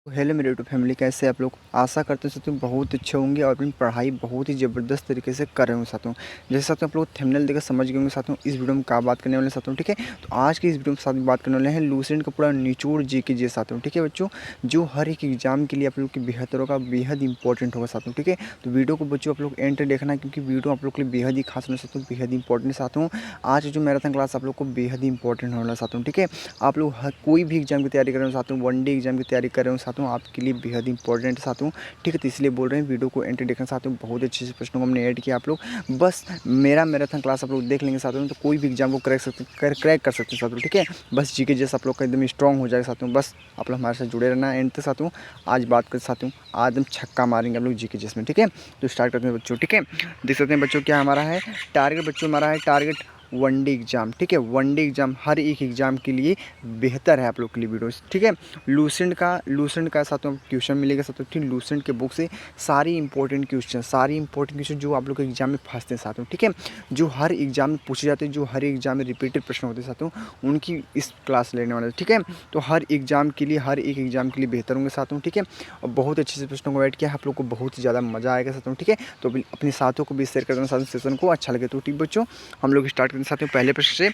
Hello मेरे YouTube family, कैसे आप लोग। आशा करते हैं साथियों बहुत अच्छे होंगे और अपनी पढ़ाई बहुत ही ज़बरदस्त तरीके से कर रहे होंगे साथियों। जैसे साथियों आप लोग थंबनेल देखकर समझ गए होंगे साथियों इस वीडियो में क्या बात करने वाले हैं साथियों, ठीक है। तो आज की इस वीडियो में साथ में बात करने वाले हैं लूसेंट का पूरा निचोड़ जी कीजिए साथियों, ठीक है बच्चों। जो हर एक एग्जाम के लिए आप लोग की बेहतर होगा, बेहद इंपॉर्टेंट होगा साथियों, ठीक है। तो वीडियो को बच्चों आप लोग एंड तक देखना, क्योंकि वीडियो आप लोग के लिए बेहद ही खास होना साथियों, बेहद इंपॉर्टेंट साथियों। आज जो मैराथन क्लास आप लोग को बेहद ही इंपॉर्टेंट होना साथियों, ठीक है। आप लोग कोई भी एग्जाम की तैयारी कर रहे हो साथियों, वनडे एग्जाम की तैयारी कर रहे हो साथियों, आपके लिए बेहद इंपॉर्टेंट साथियों, ठीक है। तो इसलिए बोल रहे हैं वीडियो को एंड तक देखना साथियों। बहुत अच्छे से प्रश्नों को हमने ऐड किया, आप लोग बस मेरा मैराथन क्लास आप लोग देख लेंगे साथियों, तो कोई भी एग्जाम को क्रैक कर सकते हैं साथियों, ठीक है। बस जीके जैसे आप लोग का एकदम स्ट्रॉन्ग हो जाएगा साथियों। बस आप लोग हमारे साथ जुड़े रहना एंड तक साथियों। आज बात करें साथियों, आज हम छक्का मारेंगे हम लोग जीके जिसमें, ठीक है। तो स्टार्ट करते हैं बच्चों, ठीक है। देख सकते हैं बच्चों क्या हमारा है टारगेट, बच्चों हमारा है टारगेट वनडे एग्जाम, ठीक है। वनडे एग्जाम हर एक एग्जाम के लिए बेहतर है आप लोग के लिए वीडियोस, ठीक है। लूसेंट का साथियों क्वेश्चन मिलेगा साथियों, ठीक। लूसेंट के बुक से सारी इंपॉर्टेंट क्वेश्चन जो आप लोग के एग्जाम में फंसते हैं साथियों, ठीक है। जो हर एग्जाम में पूछे जाते हैं, जो हर एग्जाम में रिपीटेड प्रश्न होते हैं साथियों, उनकी इस क्लास लेने वाले, ठीक है। तो हर एग्जाम के लिए हर एक एग्जाम के लिए बेहतर होंगे साथियों, ठीक है। और बहुत अच्छे से प्रश्नों को ऐड किया, आप लोग को बहुत ही ज़्यादा मजा आएगा साथियों, ठीक है। तो अपने साथियों को भी शेयर कर देना साथियों, सेशन को अच्छा लगे तो, ठीक बच्चों। हम लोग स्टार्ट करते हैं साथियों पहले प्रश्न से,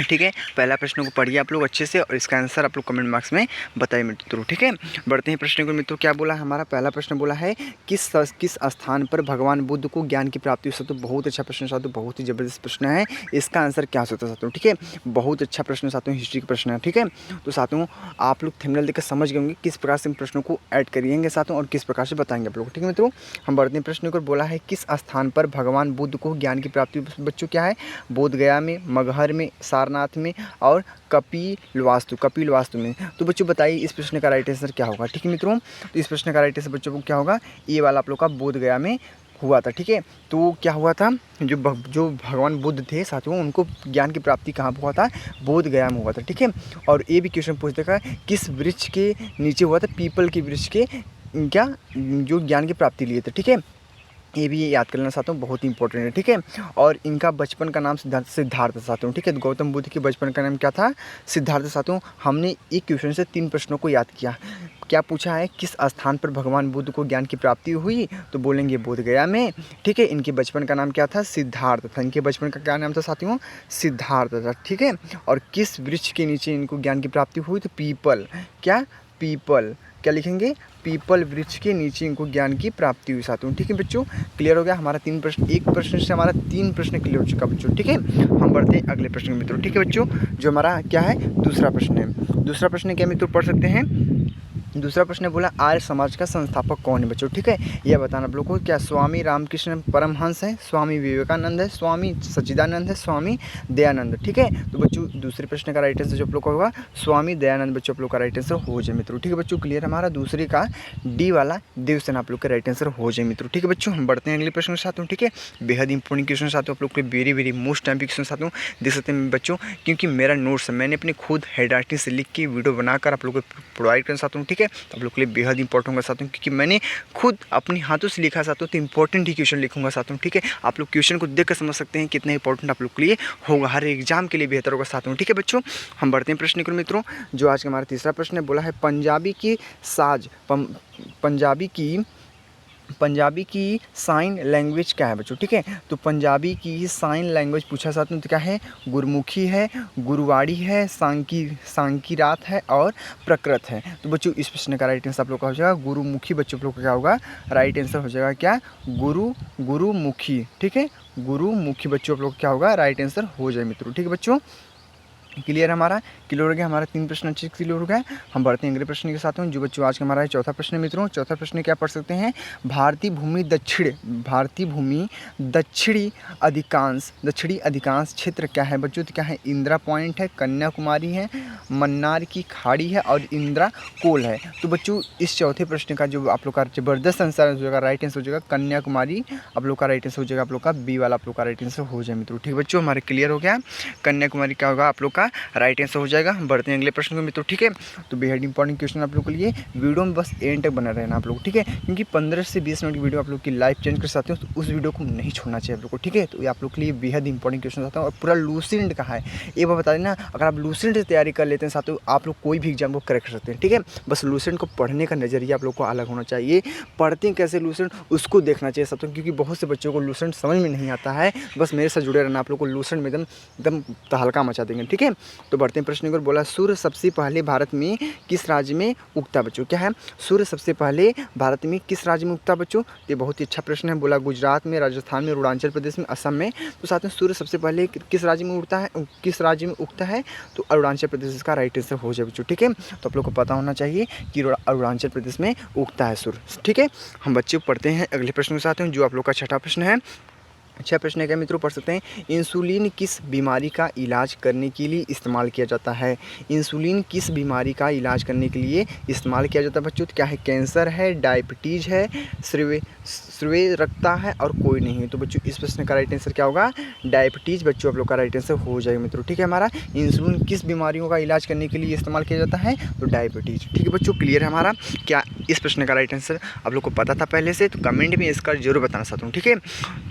ठीक है। पहला प्रश्न को पढ़िए आप लोग अच्छे से और इसका आंसर आप लोग कमेंट बॉक्स में बताइए मित्रों, ठीक है। बढ़ते हैं प्रश्न को मित्रों। क्या बोला है हमारा पहला प्रश्न, बोला है किस स्थान पर भगवान बुद्ध को ज्ञान की प्राप्ति हुई। साथियों बहुत अच्छा प्रश्न साथियों, बहुत ही जबरदस्त प्रश्न है। इसका आंसर क्या हो सकता है साथियों, ठीक है। बहुत अच्छा प्रश्न साथियों, हिस्ट्री का प्रश्न है, ठीक है। तो साथियों आप लोग थंबनेल देखकर समझ गए होंगे किस प्रकार से इन प्रश्नों को ऐड करिएंगे साथियों और किस प्रकार से बताएंगे आप लोग, ठीक है मित्रों। हम बढ़ते हैं प्रश्न को। बोला है किस स्थान पर भगवान बुद्ध को ज्ञान की प्राप्ति हुई। बच्चों क्या है, बोध गया में, मगहर में, सारनाथ में और कपिल वास्तु में। तो बच्चों बताइए इस प्रश्न का राइट आंसर क्या होगा, ठीक है मित्रों। तो इस प्रश्न का राइट आंसर बच्चों को क्या होगा, ये वाला आप लोग का बोध गया में हुआ था, ठीक है। तो क्या हुआ था, जो भगवान बुद्ध थे साथियों, उनको ज्ञान की प्राप्ति कहाँ पर हुआ था, बोध गया में हुआ था, ठीक है। और ये भी क्वेश्चन पूछ देखा किस वृक्ष के नीचे हुआ था, पीपल के वृक्ष के क्या जो ज्ञान की प्राप्ति लिए थे, ठीक है। ये भी याद कर लेना साथियों, बहुत ही इंपॉर्टेंट है, ठीक है। और इनका बचपन का नाम सिद्धार्थ साथियों, ठीक है। गौतम बुद्ध के बचपन का नाम क्या था, सिद्धार्थ साथियों। हमने एक क्वेश्चन से 3 प्रश्नों को याद किया। क्या पूछा है, किस स्थान पर भगवान बुद्ध को ज्ञान की प्राप्ति हुई, तो बोलेंगे बोध गया में, ठीक है। इनके बचपन का नाम क्या था, सिद्धार्थ था। इनके बचपन का क्या नाम था साथियों, सिद्धार्थ था, ठीक है। और किस वृक्ष के नीचे इनको ज्ञान की प्राप्ति हुई, तो पीपल, क्या पीपल, क्या लिखेंगे, पीपल वृक्ष के नीचे इनको ज्ञान की प्राप्ति हुई साथियों, ठीक है बच्चों। क्लियर हो गया हमारा 3 प्रश्न, एक प्रश्न से हमारा 3 प्रश्न क्लियर हो चुका बच्चों, ठीक है। हम बढ़ते हैं अगले प्रश्न मित्रों, ठीक है बच्चों। जो हमारा क्या है, दूसरा प्रश्न है। दूसरा प्रश्न क्या मित्रों पढ़ सकते हैं। दूसरा प्रश्न बोला आर्य समाज का संस्थापक कौन है बच्चों, ठीक है। यह बताना आप लोग को, क्या स्वामी रामकृष्ण परमहंस है, स्वामी विवेकानंद है, स्वामी सच्चिदानंद है, स्वामी दयानंद, ठीक है। तो बच्चों दूसरे प्रश्न का राइट आंसर जो आप लोग का होगा स्वामी दयानंद बच्चों, आप लोग का राइट आंसर हो जाए मित्रों, ठीक है बच्चों। क्लियर हमारा दूसरे का डी वाला देवसेना आप लोग का राइट आंसर हो जाए मित्रों, ठीक है बच्चों। हम बढ़ते हैं अगले प्रश्न के साथ हूँ, ठीक है। बेहद इंपॉर्टेंट क्वेश्चन साथ आप लोग के, very very most time question साथ हूँ, देख सकते हैं बच्चों। क्योंकि मेरा नोट्स मैंने अपनी खुद हैंड राइटिंग से लिख के वीडियो बनाकर आप लोग को प्रोवाइड करना चाहता हूँ, ठीक है। तो आप लोग के लिए बेहद इंपॉर्टेंट होगा साथियों, क्योंकि मैंने खुद अपने हाथों से लिखा साथियों, तो इंपॉर्टेंट ही क्वेश्चन लिखूंगा साथियों, ठीक है। आप लोग क्वेश्चन को देख कर समझ सकते हैं कितना इंपॉर्टेंट आप लोग के लिए होगा, हर एग्जाम के लिए बेहतर होगा साथियों, ठीक है बच्चों। हम बढ़ते हैं प्रश्न को मित्रों। जो आज का हमारा तीसरा प्रश्न है, बोला है पंजाबी की साइन लैंग्वेज क्या है बच्चों, ठीक है। तो पंजाबी की साइन लैंग्वेज पूछा साथियों, तो क्या है, गुरमुखी है, गुरुवाड़ी है, सांकीरात है और प्रकृत है। तो बच्चों इस प्रश्न का राइट आंसर आप लोग का हो जाएगा गुरुमुखी बच्चों, आप लोग का क्या होगा राइट आंसर हो जाएगा, क्या गुरुमुखी, ठीक है। गुरुमुखी बच्चों आप लोग क्या होगा राइट आंसर हो जाए मित्रों, ठीक है बच्चों। क्लियर हमारा, क्लियर हो गया हमारा 3 प्रश्न अच्छे से क्लियर हो गया। हम बढ़ते हैं अगले प्रश्न के साथ हूँ, जो बच्चों आज का हमारा है चौथा प्रश्न मित्रों। चौथा प्रश्न क्या पढ़ सकते हैं, भारतीय भूमि दक्षिणी अधिकांश क्षेत्र क्या है बच्चों, तो क्या है, इंदिरा पॉइंट है, कन्याकुमारी है, मन्नार की खाड़ी है और इंदिरा कोल है। तो बच्चों इस चौथे प्रश्न का जो आप लोग का जबरदस्त आंसर हो जाएगा, राइट आंसर हो जाएगा कन्याकुमारी, आप लोग का राइट आंसर हो जाएगा, आप लोग का बी वाला आप लोग का राइट आंसर हो जाए मित्रों, ठीक है बच्चों। हमारे क्लियर हो गया, कन्याकुमारी क्या होगा आप लोग का का राइट आंसर हो जाएगा। बढ़ते हैं अगले प्रश्न को मित्रों, ठीक है। तो बेहद इंपॉर्टेंट क्वेश्चन आप लोग के लिए, वीडियो में बस एंड तक बना रहना आप लोग, ठीक है, क्योंकि 15 से 20 मिनट की वीडियो आप लोग की लाइफ चेंज कर सकते हो, तो उस वीडियो को नहीं छोड़ना चाहिए आप लोग को, ठीक है। तो ये आप लोग के लिए बेहद इंपॉर्टेंट क्वेश्चन आता है और पूरा लूसेंट का है। एक बार बता देना, अगर आप लूसेंट से तैयारी कर लेते हैं साथियों, आप लोग कोई भी एग्जाम को क्रैक कर सकते हैं, ठीक है। बस लूसेंट को पढ़ने का नजरिया आप लोग को अलग होना चाहिए, पढ़ते हैं कैसे लूसेंट उसको देखना चाहिए साथियों, क्योंकि बहुत से बच्चों को लूसेंट समझ में नहीं आता है। बस मेरे साथ जुड़े रहना, आप लोग को लूसेंट में एकदम तहलका मचा देंगे, ठीक है। तो बढ़ते हैं प्रश्न की ओर। बोला सूर्य सबसे पहले भारत में किस राज्य में उगता बच्चों, क्या है सूर्य सबसे पहले भारत में किस राज्य में उगता बच्चों, ये बहुत ही अच्छा प्रश्न है। बोला गुजरात में, राजस्थान में, अरुणाचल प्रदेश में, असम में। तो साथ में सूर्य सबसे पहले किस राज्य में उगता है, किस राज्य में उगता है, तो अरुणाचल प्रदेश इसका राइट आंसर हो जाए बच्चों, ठीक है। तो आप लोग को पता होना चाहिए कि अरुणाचल प्रदेश में उगता है सूर्य, ठीक है। हम बच्चे पढ़ते हैं अगले प्रश्न के साथ, जो आप लोग का छठा प्रश्न है। अच्छा प्रश्न है क्या मित्रों, पढ़ सकते हैं। इंसुलिन किस बीमारी का इलाज करने के लिए इस्तेमाल किया जाता है, इंसुलिन किस बीमारी का इलाज करने के लिए इस्तेमाल किया जाता है बच्चों, तो क्या है कैंसर है, डायबिटीज़ है, श्वेत रक्ता है और कोई नहीं है। तो बच्चों इस प्रश्न का राइट आंसर क्या होगा, डायबिटीज़ बच्चों आप लोग का राइट आंसर हो जाएगा मित्रों, ठीक है। हमारा इंसुलिन किस बीमारियों का इलाज करने के लिए इस्तेमाल किया जाता है, तो डायबिटीज़, ठीक है बच्चों। क्लियर है हमारा, क्या इस प्रश्न का राइट आंसर आप लोग को पता था पहले से, तो कमेंट में इसका जरूर बताना चाहता हूँ, ठीक है।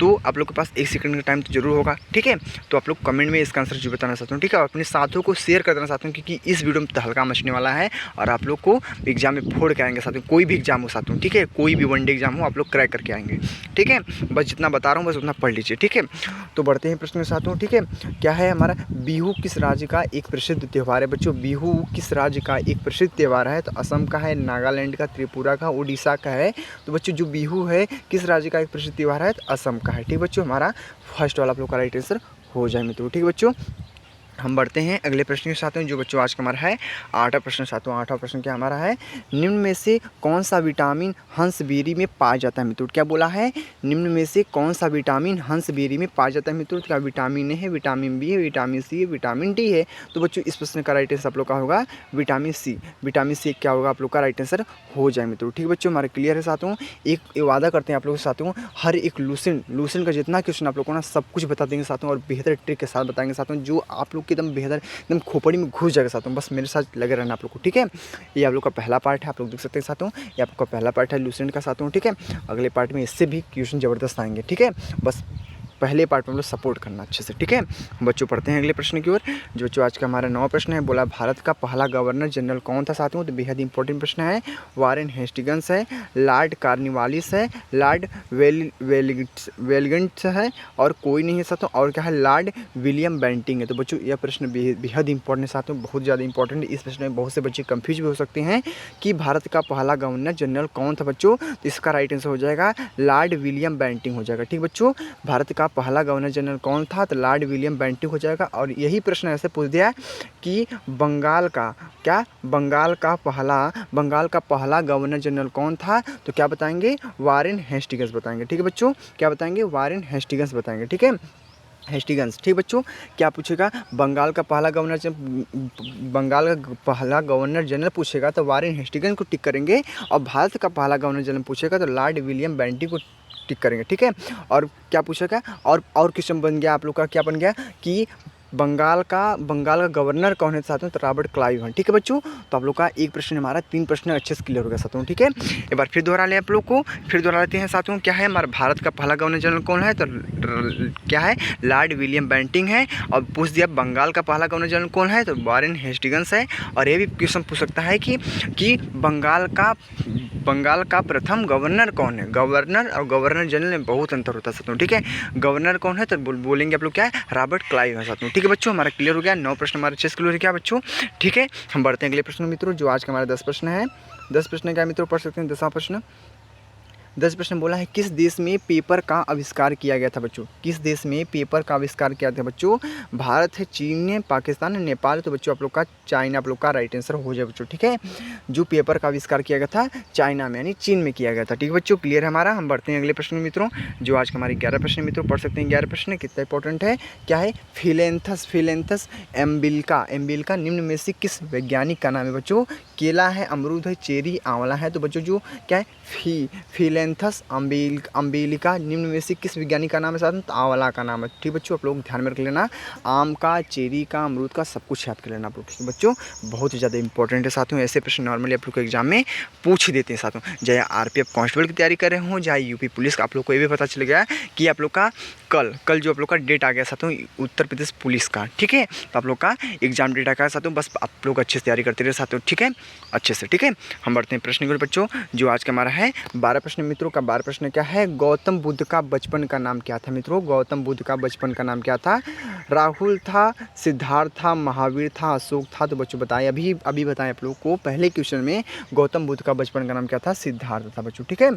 तो आप लोग के पास 1 सेकंड का टाइम तो जरूर होगा, ठीक है। तो आप लोग कमेंट में इसका आंसर जो बताना चाहता हूँ, ठीक है। और अपने साथियों को शेयर कर देना चाहता हूँ, क्योंकि इस वीडियो में तहलका मचने वाला है और आप लोग को एग्जाम में फोड़ के आएंगे साथियों, कोई भी एग्जाम हो साथियों, ठीक है, कोई भी वनडे एग्जाम हो आप लोग क्रैक करके आएंगे, ठीक है। बस जितना बता रहा हूँ बस उतना पढ़ लीजिए, ठीक है। तो बढ़ते हैं प्रश्न के साथियों, ठीक है। क्या है हमारा, बिहू किस राज्य का एक प्रसिद्ध त्यौहार है बच्चों, बिहू किस राज्य का एक प्रसिद्ध त्यौहार है, तो असम का है, नागालैंड का, त्रिपुरा का, उड़ीसा का है। तो बच्चों जो बिहू है किस राज्य का एक प्रसिद्ध त्यौहार है, तो असम का है, ठीक बच्चों। हमारा फर्स्ट वाला आप लोग का राइट आंसर हो जाए मित्रों, ठीक बच्चों। हम बढ़ते हैं अगले प्रश्न के साथ में, जो बच्चों आज का हमारा है 8वां प्रश्न साथियों। 8वां प्रश्न क्या हमारा है, निम्न में से कौन सा विटामिन हंसबेरी में पाया जाता है मित्रों, क्या बोला है, निम्न में से कौन सा विटामिन हंसबेरी में पाया जाता है मित्रों, क्या विटामिन ए है, विटामिन बी है, विटामिन सी है, विटामिन डी है। तो बच्चों इस प्रश्न का राइट आंसर आप लोग का होगा विटामिन सी, विटामिन सी क्या होगा आप लोग का राइट आंसर हो जाए मित्रों, ठीक बच्चों। हमारे क्लियर है साथियों, एक वादा करते हैं आप लोगों के साथियों, हर एक लूसेंट का जितना क्वेश्चन आप लोग को ना सब कुछ बता देंगे साथियों, और बेहतर ट्रिक के साथ बताएंगे साथियों, जो आप लोग की एकदम बेहतर एकदम खोपड़ी में घुस जाएगा साथियों। बस मेरे साथ लगे रहना आप लोग को, ठीक है। ये आप लोग का पहला पार्ट है, आप लोग देख सकते हैं साथियों, ये आपका पहला पार्ट है लूसेंट का साथियों, ठीक है। अगले पार्ट में इससे भी क्वेश्चन ज़बरदस्त आएंगे, ठीक है। बस पहले पार्ट में हम लोग सपोर्ट करना अच्छे से, ठीक है। बच्चों पढ़ते हैं अगले प्रश्न की ओर, जो बच्चों आज का हमारा 9वां प्रश्न है। बोला भारत का पहला गवर्नर जनरल कौन था साथियों, तो बेहद इंपॉर्टेंट प्रश्न है। वारेन हेस्टिंग्स है, लॉर्ड कॉर्नवालिस है, लॉर्ड वेलिंगटन है और कोई नहीं है साथियों, और क्या है लॉर्ड विलियम बेंटिंग है। तो बच्चों यह प्रश्न बेहद इंपॉर्टेंट है साथियों, बहुत ज़्यादा इंपॉर्टेंट है। इस प्रश्न में बहुत से बच्चे कंफ्यूज भी हो सकते हैं कि भारत का पहला गवर्नर जनरल कौन था बच्चों, तो इसका राइट आंसर हो जाएगा लॉर्ड विलियम बेंटिंग हो जाएगा, ठीक बच्चों। भारत का पहला गवर्नर जनरल कौन था, तो लॉर्ड विलियम बेंटिंग हो जाएगा। और यही प्रश्न ऐसे पूछ दिया कि बंगाल का पहला गवर्नर जनरल कौन था, तो क्या बताएंगे, वारेन हेस्टिंग्स बताएंगे, ठीक है बच्चों। क्या बताएंगे, वारेन हेस्टिंग्स बताएंगे, ठीक है, हेस्टिंग्स, ठीक बच्चों। क्या पूछेगा, बंगाल का पहला गवर्नर जनरल पूछेगा तो वारेन हेस्टिंग्स को टिक करेंगे, और भारत का पहला गवर्नर जनरल पूछेगा तो लॉर्ड विलियम बेंटिंग को टिक करेंगे, ठीक है। और क्या पूछेगा, और क्वेश्चन बन गया आप लोग का, क्या बन गया कि बंगाल का गवर्नर कौन है साथियों, तो रॉबर्ट क्लाइव है, ठीक है बच्चों। तो आप लोग का एक प्रश्न हमारा 3 प्रश्न अच्छे से क्लियर हो गया साथियों, ठीक है। एक बार फिर दोहरा लें आप लोग को, फिर दोहरा लेते हैं साथियों। क्या है हमारा भारत का पहला गवर्नर जनरल कौन है, तो क्या है लॉर्ड विलियम बेंटिंग है। और पूछ दिया बंगाल का पहला गवर्नर जनरल कौन है, तो वारेन हेस्टिंग्स है। और ये भी क्वेश्चन पूछ सकता है कि बंगाल का प्रथम गवर्नर कौन है। गवर्नर और गवर्नर जनरल में बहुत अंतर होता है साथियों, ठीक है। गवर्नर कौन है तो बोलेंगे आप लोग क्या है, रॉबर्ट क्लाइव है साथियों, ठीक है बच्चों। हमारा क्लियर हो गया, 9 प्रश्न हमारे अच्छे से क्लियर हो गया बच्चों, ठीक है। हम बढ़ते हैं अगले प्रश्न मित्रों, जो आज का हमारा 10 प्रश्न है। 10 प्रश्न क्या मित्रों पढ़ सकते हैं, 10वां प्रश्न। 10 प्रश्न बोला है, किस देश में पेपर का आविष्कार किया गया था बच्चों, किस देश में पेपर का आविष्कार किया था बच्चों। भारत है, चीन है, पाकिस्तान है, नेपाल। तो बच्चों आप लोग का चाइना आप लोग का राइट आंसर हो जाए बच्चों, ठीक है। जो पेपर का आविष्कार किया गया था चाइना में यानी चीन में किया गया था, ठीक है बच्चों। क्लियर है हमारा। हम बढ़ते हैं अगले प्रश्न मित्रों, जो आज का हमारे 11 प्रश्न मित्रों पढ़ सकते हैं। 11 प्रश्न कितना इंपॉर्टेंट है, क्या है, फिलेंथस एम्बिलिका निम्न में से किस वैज्ञानिक का नाम है बच्चों। केला है, अमरूद है, चेरी, आंवला है। तो बच्चों जो क्या है, फिलेंथस अम्बिलिका निम्न में से किस वैज्ञानिक का नाम है साथियों? तो आंवला का नाम है। ठीक बच्चों, आप लोग ध्यान में रख लेना, आम का, चेरी का, अमरूद का, सब कुछ याद कर लेना आप लोग। ठीक है बच्चों, बहुत ही ज़्यादा इंपॉर्टेंट है साथियों, ऐसे प्रश्न नॉर्मली आप लोग को एग्जाम में पूछ ही देते हैं साथियों। चाहे आरपीएफ कांस्टेबल की तैयारी कर रहे हो, चाहे यूपी पुलिस का, आप लोग को ये भी पता चल गया कि आप लोग का कल जो आप लोग का डेट आ गया साथियों उत्तर प्रदेश पुलिस का। ठीक है, तो आप लोग का एग्जाम डेट आ गया साथियों, बस आप लोग अच्छे से तैयारी करते रहे साथियों। ठीक है, अच्छे से। ठीक है, हम बढ़ते हैं प्रश्न की ओर बच्चों, जो आज का हमारा है 12 प्रश्न मित्रों का। 12 प्रश्न क्या है? गौतम बुद्ध का बचपन का नाम क्या था मित्रों? गौतम बुद्ध का बचपन का नाम क्या था? राहुल था, सिद्धार्थ था, महावीर था, अशोक था? तो बच्चों बताएं, अभी बताएं आप लोग को। पहले क्वेश्चन में गौतम बुद्ध का बचपन का नाम क्या था? सिद्धार्थ था बच्चों। ठीक है,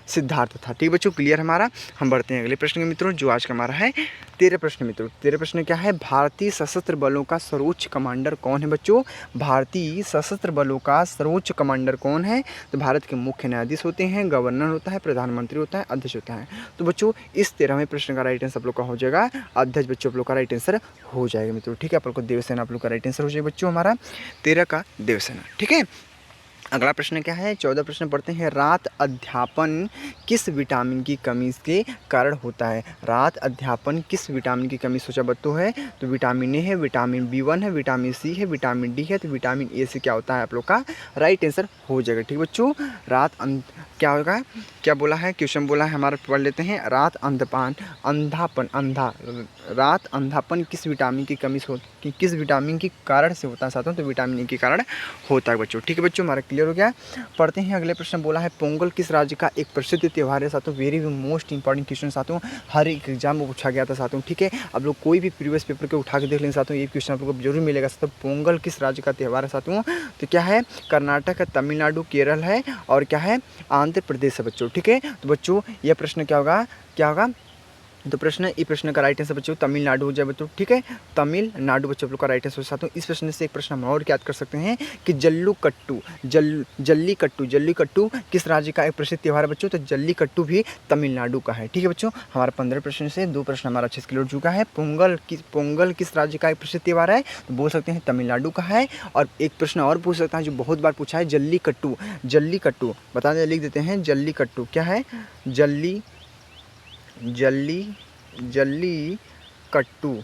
सिद्धार्थ था। ठीक बच्चों, क्लियर हमारा। हम बढ़ते हैं अगले प्रश्न के मित्रों, जो आज का हमारा है 13 प्रश्न मित्रों। 13 प्रश्न क्या है? भारतीय सशस्त्र बलों का सर्वोच्च कमांडर कौन है बच्चों? भारतीय सशस्त्र बलों का सर्वोच्च कमांडर कौन है? तो भारत के मुख्य न्यायाधीश होते हैं, गवर्नर होता है, प्रधानमंत्री होता है, अध्यक्ष होता है। तो बच्चों इस 13वें प्रश्न का राइट आंसर आप लोग का हो जाएगा अध्यक्ष बच्चों, आप लोग का राइट आंसर हो जाएगा मित्रों। ठीक है, आप लोग को देवसेना आप लोग का राइट आंसर हो जाएगा बच्चों हमारा 13 का देवसेना। ठीक है, अगला प्रश्न क्या है? 14 प्रश्न पढ़ते हैं। रात अध्यापन किस विटामिन की कमी के कारण होता है? रात अध्यापन किस विटामिन की कमी सोचा बत्तो है? तो विटामिन ए है, विटामिन B1 है, विटामिन सी है, विटामिन डी है। तो विटामिन ए से क्या होता है आप लोग का राइट आंसर हो जाएगा। ठीक बच्चों, क्या होगा, क्या बोला है क्वेश्चन बोला है हमारा, पढ़ लेते हैं। रात रात अंधापन किस विटामिन की कमी से किस विटामिन के कारण से होता है साथियों? तो विटामिन ए के कारण होता है बच्चों। ठीक है बच्चों, हमारा क्लियर हो गया। पढ़ते हैं अगले प्रश्न, बोला है पोंगल किस राज्य का एक प्रसिद्ध त्यौहार है साथियों? वेरी मोस्ट इंपॉर्टेंट क्वेश्चन साथियों, हर एक एग्जाम में पूछा गया था साथियों। ठीक है, आप लोग कोई भी प्रीवियस पेपर के उठा के देख लें साथियों, ये क्वेश्चन आप लोग को जरूर मिलेगा साथियों। पोंगल किस राज्य का त्यौहार है साथियों? तो क्या है? कर्नाटक है, तमिलनाडु, केरल है, और क्या है? आंध्र प्रदेश है बच्चों। ठीक है, तो बच्चों यह प्रश्न क्या होगा, क्या होगा? तो प्रश्न का राइट आंसर बच्चों तमिलनाडु हो जाए बच्चों। ठीक है, तमिलनाडु बच्चों लोग का राइट आंसर साथियों। इस प्रश्न से एक प्रश्न हम और याद कर सकते हैं कि जल्लीकट्टू किस राज्य का एक प्रसिद्ध त्यौहार है बच्चों? तो जल्लीकट्टू भी तमिलनाडु का है। ठीक है बच्चों, हमारा 15 प्रश्न से 2 प्रश्न हमारा अच्छे से क्लियर हो चुका है। पोंगल किस राज्य का एक प्रसिद्ध त्यौहार है? तो बोल सकते हैं तमिलनाडु का है। और एक प्रश्न और पूछ सकता है जो बहुत बार पूछा है, जल्लीकट्टू बता दें, लिख देते हैं। जल्लीकट्टू क्या है? जल्लीकट्टू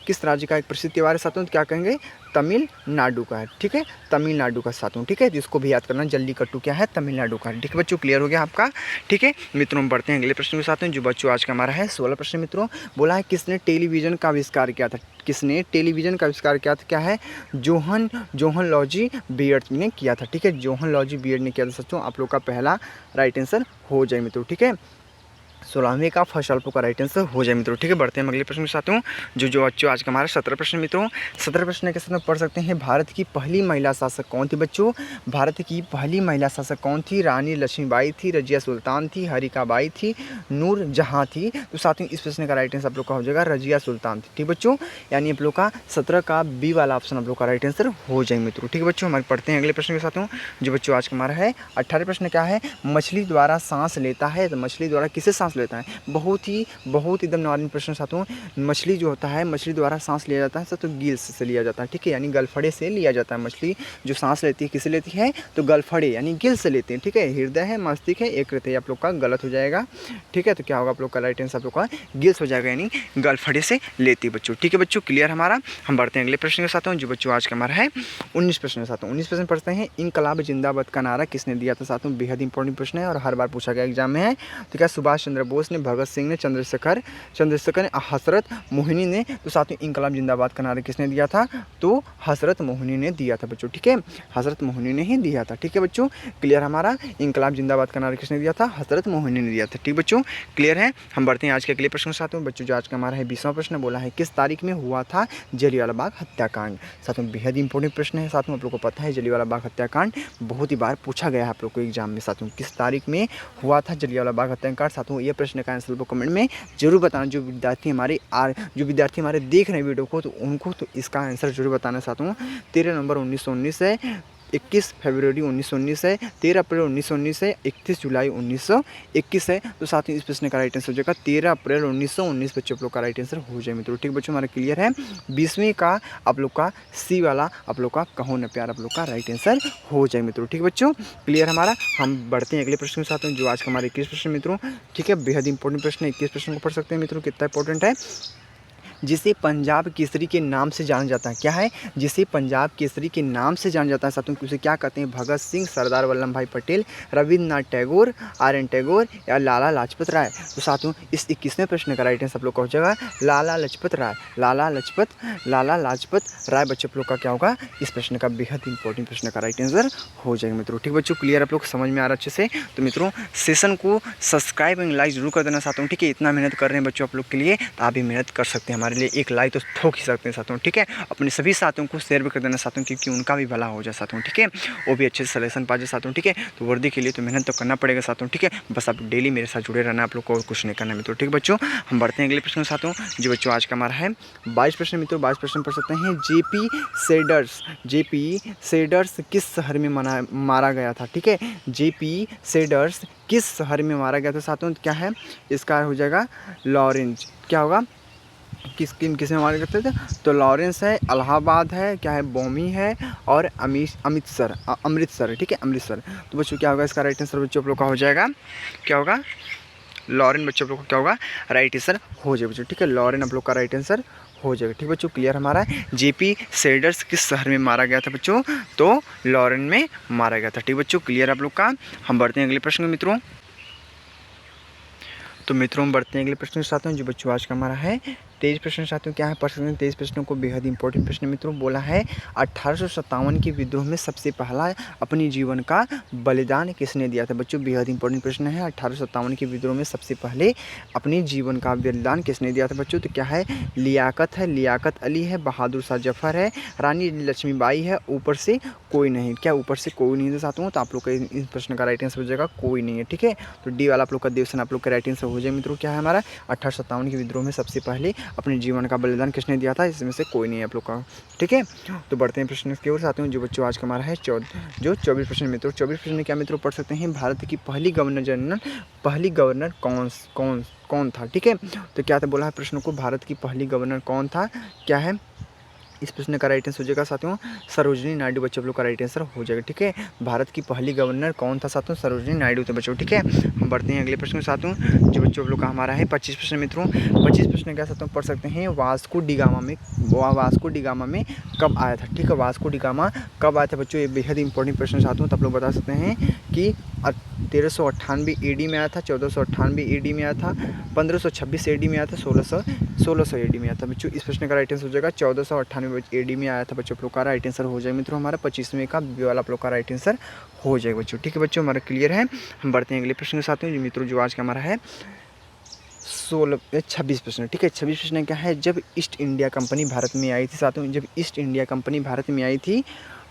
किस राज्य का एक प्रसिद्ध त्यौहार है साथियों? तो क्या कहेंगे? तमिलनाडु का है। ठीक है, तमिलनाडु का साथियों। ठीक है, जिसको भी याद करना, जल्लीकट्टू क्या है? तमिलनाडु का है। ठीक है बच्चों, क्लियर हो गया आपका। ठीक है मित्रों, हम बढ़ते हैं अगले प्रश्न के साथ, जो बच्चों आज का हमारा है 16 प्रश्न मित्रों। बोला है किसने टेलीविजन का आविष्कार किया था? किसने टेलीविजन का आविष्कार किया था? क्या है? जोहन लॉजी बियर्ड ने किया था। ठीक है, जोहन लॉजी बियर्ड ने किया था साथियों, आप लोग का पहला राइट आंसर हो जाए मित्रों। ठीक है, 16वें का फर्स्ट अल्पो का राइट आंसर हो जाए मित्रों। ठीक है, बढ़ते हैं अगले प्रश्न के साथ हूँ, जो बच्चों आज का हमारा 17 प्रश्न मित्रों। 17 प्रश्न के साथ में पढ़ सकते हैं। भारत की पहली महिला शासक कौन थी बच्चों? भारत की पहली महिला शासक कौन थी? रानी लक्ष्मीबाई थी, रजिया सुल्तान थी, हरिकाबाई थी, नूर जहाँ थी? तो साथ ही इस प्रश्न का राइट आंसर आप लोग का हो जाएगा रजिया सुल्तान थी। ठीक बच्चों, यानी आप लोग का 17 का बी वाला ऑप्शन आप लोग का राइट आंसर हो जाए मित्रों। ठीक है बच्चों, हमारे पढ़ते हैं अगले प्रश्न के साथ हूँ, जो बच्चों आज का हमारा है 18 प्रश्न। क्या है? मछली द्वारा सांस लेता है, तो मछली द्वारा किसे सांस लेता है? बहुत एकदम नॉर्मल प्रश्न साथियों। मछली जो होता है, मछली द्वारा सांस लिया जाता है तो गिल्स से लिया जाता है। ठीक है, यानी गलफड़े से लिया जाता है। मछली जो सांस लेती है किसे लेती है? तो गलफड़े यानी गिल्स से लेते हैं। ठीक है, हृदय है, मस्तिष्क है, एक आप लोग का गलत हो जाएगा। ठीक है, तो क्या होगा आप लोग का राइट आंसर आप लोग का गिल्स हो जाएगा, यानी गलफड़े से लेती है बच्चों। ठीक है बच्चों, क्लियर हमारा। हम बढ़ते हैं अगले प्रश्न के साथ हूँ, जो बच्चों आज का हमारा है 19 प्रश्न के साथ। 19 प्रश्न पढ़ते हैं। इनकलाब जिंदाबाद का नारा किसने दिया था साथियों? बेहद इंपॉर्टेंट प्रश्न है और हर बार पूछा गया एग्जाम में है। तो क्या सुभाष चंद्र बोस ने, भगत सिंह ने, चंद्रशेखर हसरत मोहिनी ने? तो साथियों इनकलाब जिंदाबाद का नारा किसने दिया था? तो हसरत मोहिनी ने दिया था बच्चों। ठीक है, हसरत मोहिनी ने ही दिया था। ठीक है बच्चों, क्लियर हमारा। इनकलाब जिंदाबाद का नारा किसने दिया था? हसरत मोहिनी ने दिया था। ठीक बच्चों, क्लियर है। हम बढ़ते हैं आज के अगले प्रश्न के साथ बच्चों, जो आज का हमारा है 20वां प्रश्न। बोला है किस तारीख में हुआ था जलियांवाला बाग हत्याकांड? साथियों बेहद इंपॉर्टेंट प्रश्न है साथियों, आप लोग को पता है जलियांवाला बाग हत्याकांड बहुत ही बार पूछा गया है आप लोग को एग्जाम में साथियों। किस तारीख में हुआ था जलियांवाला बाग हत्याकांड? साथियों ये प्रश्न का आंसर कमेंट में जरूर बताना। जो विद्यार्थी हमारे देख रहे हैं वीडियो को, तो उनको तो इसका आंसर जरूर बताना साथियों। 13 नवंबर 1919 है, 21 फरवरी 1919 है, 13 अप्रैल 1919 है, 31 जुलाई 1921 है। तो साथ ही इस प्रश्न का राइट आंसर हो जाएगा 13 अप्रैल 1919 बच्चों आप लोग का राइट आंसर हो जाए मित्रों। ठीक बच्चों, हमारा क्लियर है। 20वीं का आप लोग का सी वाला आप लोग का कहो न प्यार आप लोग का राइट आंसर हो जाए मित्रों। ठीक बच्चों, क्लियर हमारा। हम बढ़ते हैं अगले प्रश्न के साथ जो आज का हमारे 21 प्रश्न मित्रों। ठीक है, बेहद इंपॉर्टेंट प्रश्न है। 21 प्रश्न को पढ़ सकते हैं मित्रों, कितना इंपॉर्टेंट है। जिसे पंजाब केसरी के नाम से जाना जाता है, क्या है, जिसे पंजाब केसरी के नाम से जाना जाता है साथियों, उसे क्या कहते हैं। भगत सिंह, सरदार वल्लभ भाई पटेल, रविंद्रनाथ टैगोर, आर.एन. टैगोर या लाला लाजपत राय। तो साथियों इस 21वें प्रश्न का राइट आंसर आप लोग का हो जाएगा लाला लाजपत राय। लाला लाजपत राय बच्चों आप लोग का क्या होगा, इस प्रश्न का बेहद इंपॉर्टेंट प्रश्न का राइट आंसर हो जाएगा मित्रों। ठीक बच्चों, क्लियर आप लोग समझ में आ रहा है अच्छे से। तो मित्रों सेशन को सब्सक्राइब एंड लाइक जरूर कर देना साथियों। ठीक है, इतना मेहनत कर रहे हैं बच्चों आप लोग के लिए, तो आप भी मेहनत कर सकते हैं। हमारे लिए एक लाइक तो ठोक ही सकते हैं साथियों। ठीक है, अपने सभी साथियों को शेयर भी कर देना साथियों, क्योंकि उनका भी भला हो जाए साथियों। ठीक है, वो भी अच्छे से सलेक्शन पा जाए साथियों। ठीक है, तो वर्दी के लिए तो मेहनत तो करना पड़ेगा साथियों। ठीक है, बस आप डेली मेरे साथ जुड़े रहना, आप लोग को और कुछ नहीं करना मित्रों। ठीक है बच्चों, हम बढ़ते हैं अगले प्रश्न साथियों। जो बच्चों आज का हमारा है 22 प्रश्न मित्रों। 22 प्रश्न पढ़ सकते हैं। जेपी सेडर्स किस शहर में मारा गया था। ठीक है, जेपी सेडर्स किस शहर में मारा गया था साथियों, क्या है इसका हो जाएगा लॉरेंस। क्या होगा, किस में मारे करते थे, तो लॉरेंस है, इलाहाबाद है, क्या है बॉमी है, और अमृतसर। ठीक है, अमृतसर। तो बच्चों क्या होगा इसका राइट आंसर बच्चों आप लोग का हो जाएगा, क्या होगा लॉरेन। बच्चों आप लोग का क्या होगा राइट आंसर हो जाएगा बच्चों। ठीक है, लॉरेन आप लोग का राइट आंसर हो जाएगा। ठीक बच्चों, क्लियर हमारा। जेपी सेडर्स किस शहर में मारा गया था बच्चों, तो लॉरेन में मारा गया था। ठीक बच्चों, क्लियर आप लोग का। हम बढ़ते हैं अगले प्रश्न में मित्रों। तो मित्रों हम बढ़ते हैं अगले प्रश्न के साथ में जो बच्चों आज का हमारा है 23 प्रश्न साथियों। क्या है पढ़ सकते हैं 23 प्रश्नों को, बेहद इंपॉर्टेंट प्रश्न मित्रों। बोला है 1857 के विद्रोह में सबसे पहला अपने जीवन का बलिदान किसने दिया था। बच्चों बेहद इंपॉर्टेंट प्रश्न है। 1857 के विद्रोह में सबसे पहले अपने जीवन का बलिदान किसने दिया था बच्चों, तो क्या है लियाकत है, लियाकत अली है, बहादुर शाह जफर है, रानी लक्ष्मीबाई है, ऊपर से कोई नहीं। क्या ऊपर से कोई नहीं था साथियों, तो आप लोग का इस प्रश्न का राइट आंसर हो जाएगा कोई नहीं है। ठीक है, तो डी वाला आप लोग का देवसन आप लोग का राइट आंसर हो जाए मित्रों। क्या है हमारा 1857 के विद्रोह में सबसे पहले अपने जीवन का बलिदान किसने दिया था, इसमें से कोई नहीं है आप लोग का। ठीक है, तो बढ़ते हैं प्रश्न की ओर साथियों। जो बच्चों आज का हमारा है 24 प्रश्न मित्रों। 24 प्रश्न में क्या मित्रों पढ़ सकते हैं। भारत की पहली गवर्नर कौन था। ठीक है, तो क्या था बोला है प्रश्न को, भारत की पहली गवर्नर कौन था, क्या है इस प्रश्न का राइट आंसर हो जाएगा साथियों सरोजिनी नायडू। बच्चों लोग का राइट आंसर हो जाएगा। ठीक है, भारत की पहली गवर्नर कौन था साथियों, सरोजिनी नायडू थे बच्चों। ठीक है, हम बढ़ते हैं अगले प्रश्न के साथियों। जो बच्चों लोग का हमारा है 25 प्रश्न मित्रों। 25 प्रश्न क्या साथियों पढ़ सकते हैं। वास्को डिगामा में कब आया था। ठीक है, वास्को डिगामा कब आया था बच्चों, ये बेहद इंपॉर्टेंट प्रश्न साथियों। तो आप लोग बता सकते हैं कि 1398 AD में आया था, 1498 AD में आया था, 1526 AD में आया था, 1600 AD में आया था बच्चों। इस प्रश्न का राइट आंसर हो जाएगा 1498 AD में आया था बच्चों। आप लोग का राइट आंसर हो जाएगा मित्रों हमारा 25वें का बी वाला आप लोग का राइट आंसर हो जाएगा बच्चों। ठीक है बच्चों, हमारा क्लियर है। हम बढ़ते हैं अगले प्रश्न के साथ में मित्रों। जो आज का हमारा है 26 प्रश्न। ठीक है, 26 प्रश्न क्या है। जब ईस्ट इंडिया कंपनी भारत में आई थी साथियों, जब ईस्ट इंडिया कंपनी भारत में आई थी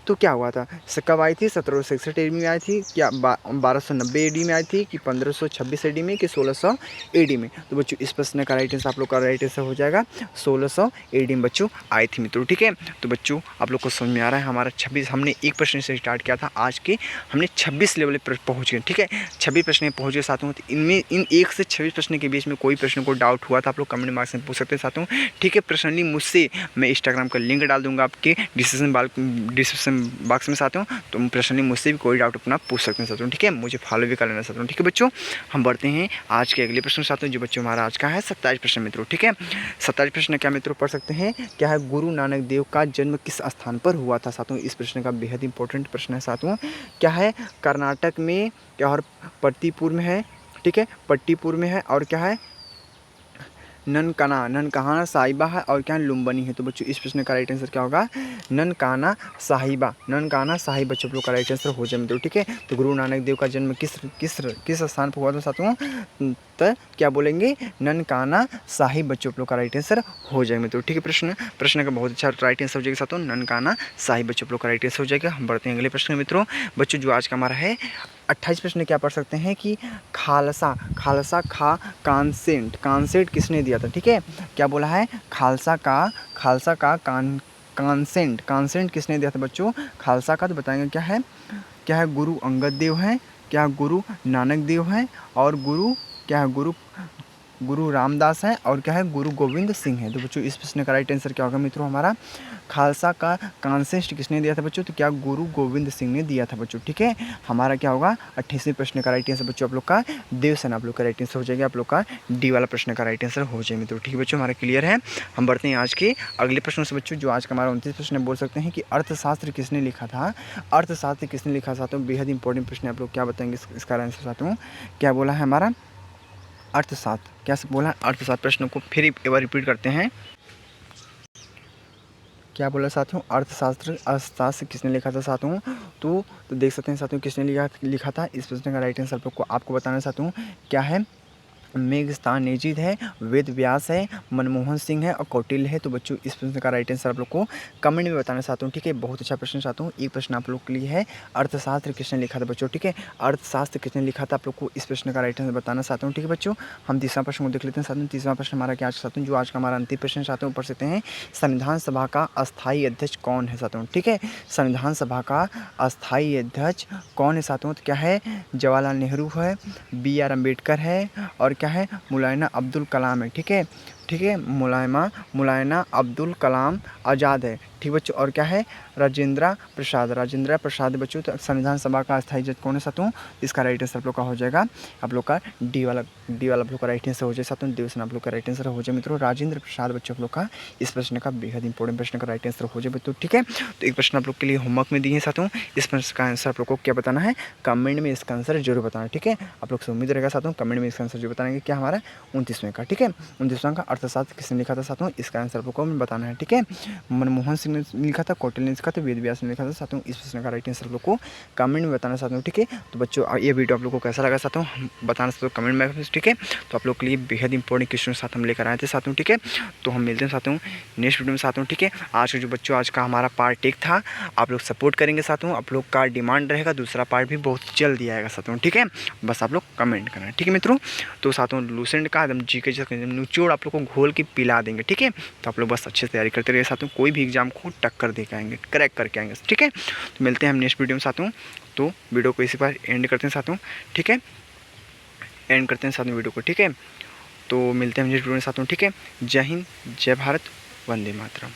तो क्या हुआ था, कब आई थी, 1761 AD में आई थी, क्या 1290 AD में आई थी, कि 1526 AD में, कि 1600 AD में। तो बच्चों इस प्रश्न का राइट आंसर आप लोग का राइट आंसर हो जाएगा 1600 AD में बच्चों आई थी मित्रों। ठीक है, तो बच्चों आप लोग को समझ में आ रहा है हमारा 26, हमने एक प्रश्न से स्टार्ट किया था, आज के हमने 26 लेवल पर पहुँच गए। ठीक है, 26 प्रश्न में पहुँच गए साथियों। तो इनमें इन 1 से 26 प्रश्न के बीच में कोई प्रश्न को डाउट हुआ था आप लोग कमेंट बॉक्स में पूछ सकते हैं साथियों। ठीक है, पर्सनली मुझसे मैं इंस्टाग्राम का लिंक डाल दूंगा आपके डिस्क्रिप्शन बॉक्स में साथियों, तो पर्सनली मुझसे भी कोई डाउट अपना पूछ सकते हैं साथियों। ठीक है, मुझे फॉलो भी कर लेना साथियों। ठीक है बच्चों, हम बढ़ते हैं आज के अगले प्रश्न साथियों। जो बच्चों हमारा आज का है 27 प्रश्न मित्रों। ठीक है, 27 प्रश्न क्या मित्रों पढ़ सकते हैं। क्या है गुरु नानक देव का जन्म किस स्थान पर हुआ था साथियों। इस प्रश्न का बेहद इंपॉर्टेंट प्रश्न है साथियों। क्या है कर्नाटक में, क्या और पट्टीपुर में है। ठीक है, पट्टीपुर में है, और क्या है ननकाना साहिबा है, और क्या लुम्बनी है। तो बच्चों इस प्रश्न का राइट आंसर क्या होगा ननकाना साहिबा बच्चों लोग का राइट आंसर हो जाए मित्रों। ठीक है, तो गुरु नानक देव का जन्म किस स्थान पर हुआ था साथियों, तो क्या बोलेंगे ननकाना साहिब बच्चों लोग का राइट आंसर हो जाएगा मित्रों। ठीक है, प्रश्न का बहुत अच्छा राइट आंसर हो जाएगा साथियों, ननकाना साहिब बच्चों लोग का राइट आंसर हो जाएगा। हम बढ़ते हैं अगले प्रश्न मित्रों। बच्चों जो आज का हमारा है 28 प्रश्न क्या पढ़ सकते हैं कि खालसा खा कांसेट किसने दिया था। ठीक है, क्या बोला है खालसा का कांसेंट किसने दिया था बच्चों? खालसा का। तो बताएंगे क्या है? गुरु अंगद देव हैं, क्या गुरु नानक देव हैं, और गुरु रामदास हैं, और क्या है? गुरु गोविंद सिंह हैं। तो बच्चों इस प्रश्न का राइट आंसर क्या होगा मित्रों हमारा? खालसा का कांसेस्ट किसने दिया था बच्चों? तो क्या गुरु गोविंद सिंह ने दिया था बच्चों। ठीक है, हमारा क्या होगा 28वें प्रश्न का राइट आंसर बच्चों आप लोग का देवसेना आप लोग का राइट आंसर हो जाएगा। आप लोग का डी वाला प्रश्न का राइट आंसर हो जाए मित्रों। ठीक है बच्चों, हमारा क्लियर है। हम बढ़ते हैं आज के अगले प्रश्न से बच्चों, जो आज का हमारा 29 प्रश्न बोल सकते हैं कि अर्थशास्त्र किसने लिखा था? अर्थशास्त्र किसने लिखा था? तो बेहद इंपॉर्टेंट प्रश्न है, आप लोग क्या बताएंगे इसका आंसर चाहते हूँ। क्या बोला है हमारा? अर्थशास्त्र। क्या बोला? अर्थशास्त्र। प्रश्न को फिर एक बार रिपीट करते हैं। क्या बोला साथियों? अर्थशास्त्र किसने लिखा था साथियों? तो देख सकते हैं साथियों किसने लिखा था। इस प्रश्न का राइट आंसर आपको बताना चाहता हूँ। क्या है? मेघस्थानेजिद है, वेद व्यास है, मनमोहन सिंह है और कौटिल्य है। तो बच्चों इस प्रश्न का राइट आंसर आप लोग को कमेंट में बताना चाहता हूँ। ठीक है, बहुत अच्छा प्रश्न चाहता हूँ। एक प्रश्न आप लोग के लिए है, अर्थशास्त्र किसने लिखा था बच्चों? ठीक है, अर्थशास्त्र किसने लिखा था आप लोग को इस प्रश्न का राइट आंसर बताना चाहता हूँ। ठीक है बच्चों, हम तीसरा प्रश्न को देख लेते हैं साथियों। तीसरा प्रश्न हमारा क्या चाहता हूँ, जो आज का हमारा अंतिम प्रश्न चाहते हैं ऊपर से हैं, संविधान सभा का अस्थायी अध्यक्ष कौन है साथियों? ठीक है, संविधान सभा का अस्थायी अध्यक्ष कौन है साथियों? तो क्या है? जवाहरलाल नेहरू है, BR अम्बेडकर है, और क्या है? मौलाना अब्दुल कलाम है। ठीक है, मौलाना अब्दुल कलाम आज़ाद है। ठीक बच्चों, और क्या है? राजेंद्र प्रसाद बच्चों। तो संविधान सभा का अस्थायी जज कौन है साथियों? इसका राइट आंसर आप लोग का हो जाएगा, आप लोग का डी वाला आप लोग का राइट आंसर हो जाए साथियों। देवसेना आप लोग का राइट आंसर हो जाए मित्रों। राजेंद्र प्रसाद बच्चों आप लोग का इस प्रश्न का बेहद इंपॉर्टेंट प्रश्न का राइट आंसर हो जाए बच्चों। ठीक है, तो एक प्रश्न आप लोग के लिए होमवर्क में दिए हैं साथियों। इस प्रश्न का आंसर आप लोग को क्या बताना है? कमेंट में इसका आंसर जरूर बताना। ठीक है, आप लोग से उम्मीद रहेगा साथियों, कमेंट में इसका आंसर जरूर बताएंगे। क्या हमारा 29वें का? ठीक है, 29वां का अर्थशास्त्र किसने लिखा था साथियों? इसका आंसर आप लोग को बताना है। ठीक है, मनमोहन सिंह ने लिखा था, कौटिल्य ने लिखा था, वेद व्यास ने लिखा था साथियों। इस प्रश्न का राइट आंसर आप लोग को कमेंट में बताना चाहता हूँ। ठीक है, तो बच्चों ये वीडियो आप लोग को कैसा लगा साथियों बताना चाहते हो कमेंट में। ठीक है, तो आप लोग के लिए बेहद इंपॉर्टेंट क्वेश्चन साथ हम लेकर आए थे साथियों। ठीक है, तो हम मिलते हैं साथियों नेक्स्ट वीडियो में साथियों। ठीक है, आज का जो बच्चों आज का हमारा पार्ट 1 था, आप लोग सपोर्ट करेंगे साथियों। आप लोग का डिमांड रहेगा दूसरा पार्ट भी बहुत जल्दी आएगा साथियों। ठीक है, बस आप लोग कमेंट करना। ठीक है मित्रों, तो साथियों लूसेंट का एकदम जीके निचोड़ आप लोग को घोल के पिला देंगे। ठीक है, तो आप लोग बस अच्छे से तैयारी करते रहिए साथियों। कोई भी एग्जाम को टक्कर दे के आएंगे, क्रैक करके आएंगे। ठीक है, तो मिलते हैं हम नेक्स्ट वीडियो में साथियों। तो वीडियो को इसी पर एंड करते हैं साथियों। ठीक है, एंड करते हैं साथियों वीडियो को। ठीक है, तो मिलते हैं नेक्स्ट वीडियो में साथियों। ठीक है, जय हिंद, जय भारत, वंदे मातरम।